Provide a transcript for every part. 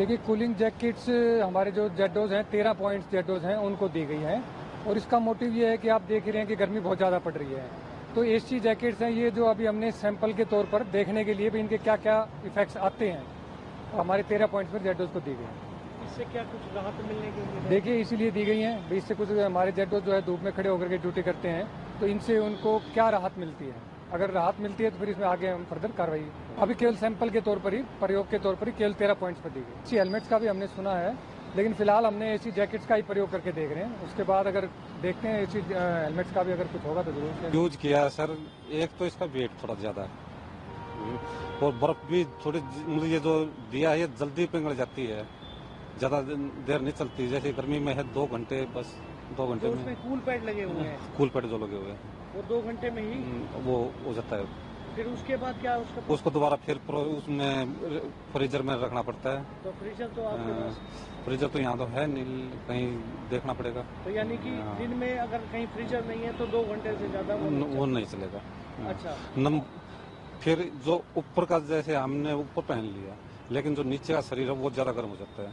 देखिए cooling jackets हमारे जो जेडोज हैं 13 पॉइंट्स जेडोज हैं उनको दी गई हैं और इसका मोटिव ये है कि आप देख रहे हैं कि गर्मी बहुत ज़्यादा पड़ रही है। तो एसी जैकेट्स हैं ये जो अभी हमने सैंपल के तौर पर देखने के लिए भी इनके क्या क्या इफेक्ट्स आते हैं हमारे 13 पॉइंट्स पर जेडोज को दी गई हैं। इससे क्या कुछ राहत मिलने की उम्मीद है? देखिए इसीलिए दी गई हैं भाई, इससे कुछ हमारे जेडोज जो है धूप में खड़े होकर के ड्यूटी करते हैं तो इनसे उनको क्या राहत मिलती है। अगर राहत मिलती है तो फिर इसमें आगे हम फर्दर कार्रवाई। अभी केवल सैंपल के तौर पर ही, प्रयोग के तौर पर ही केवल 13 पॉइंट्स पर दी गई। इसी हेलमेट्स का भी हमने सुना है, लेकिन फिलहाल हमने एसी जैकेट्स का ही प्रयोग करके देख रहे हैं। उसके बाद अगर देखते हैं एसी हेलमेट्स का भी अगर कुछ होगा तो जरूर यूज किया सर। एक तो इसका वेट थोड़ा ज्यादा है और बर्फ भी थोड़ी, मतलब ये जो दिया है ये जल्दी पिघल जाती है, ज्यादा देर नहीं चलती। जैसे गर्मी में है 2 घंटे, बस 2 घंटे तो में उसमें कूल पैड लगे हुए हैं, कूल पैड जो लगे हुए हैं वो 2 घंटे में ही वो हो जाता है। फिर उसके बाद क्या उसका उसको दोबारा फिर उसमें फ्रीजर में रखना पड़ता है। तो फ्रीजर तो आपके पास, फ्रीजर तो यहाँ तो है नहीं, कहीं देखना पड़ेगा। तो यानी कि दिन में अगर कहीं फ्रीजर नहीं है तो 2 घंटे से ज्यादा वो नहीं चलेगा। अच्छा। फिर जो ऊपर का जैसे हमने ऊपर पहन लिया, लेकिन जो नीचे का शरीर है वो ज्यादा गर्म हो जाता है।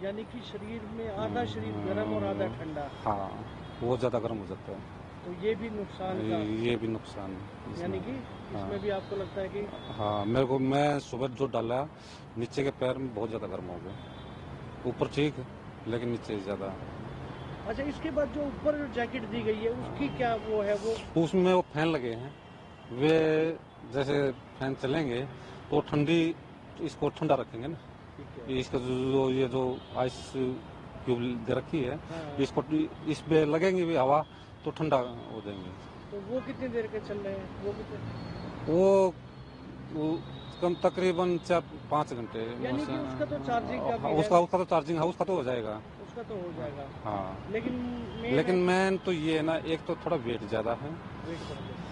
यानी कि शरीर में आधा शरीर गर्म और आधा ठंडा। हाँ, वो ज्यादा गर्म हो जाता है। तो ये भी नुकसान का, ये भी नुकसान है यानी कि इसमें भी आपको लगता है कि हाँ, मैं सुबह जो डाला नीचे के पैर में बहुत ज्यादा गर्म हो गए। ऊपर ठीक है लेकिन नीचे ज्यादा। अच्छा, इसके बाद जो ऊपर जैकेट दी गई है उसकी क्या वो है? वो उसमें वो फैन लगे हैं, वे जैसे फैन चलेंगे तो ठंडी, इसको ठंडा रखेंगे ना। इसका जो ये जो आइस क्यूब दे रखी है, इसको इस पे लगेंगे भी हवा तो ठंडा हो जाएंगे। तो वो कितनी देर के चल रहे हैं? वो कितने, वो कम तकरीबन 4-5 घंटे। यानी कि उसका तो चार्जिंग का भी उसका तो चार्जिंग है, उसका तो हो जाएगा। उसका तो हो जाएगा। हाँ, लेकिन मेन तो ये है ना, एक तो थोड़ा वेट ज्यादा है।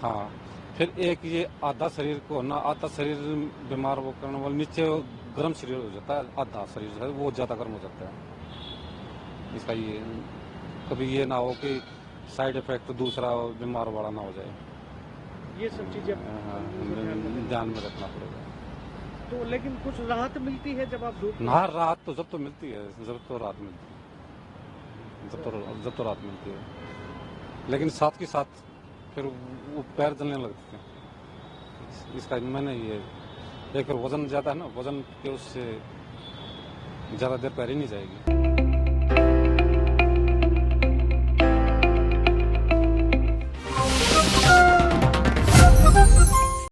हाँ, फिर एक ये आधा शरीर को ना, आधा शरीर बीमार वो करने वाले, नीचे गर्म शरीर हो जाता है, आधा शरीर जो है वो ज्यादा गर्म हो जाता है। इसका ये कभी ये ना हो कि साइड इफेक्ट दूसरा बीमार वाला ना हो जाए, ये सब चीजें ध्यान में रखना पड़ेगा। तो लेकिन कुछ राहत मिलती है जब आप धूप ना, राहत तो जब तो मिलती है, जब तो राहत मिलती है, जब तो राहत मिलती है, लेकिन साथ के साथ फिर वो पैर जलने लगते हैं। इसका मैंने ये एक वजन ज्यादा है ना, वजन के उससे ज्यादा देर पैर ही नहीं जाएगी।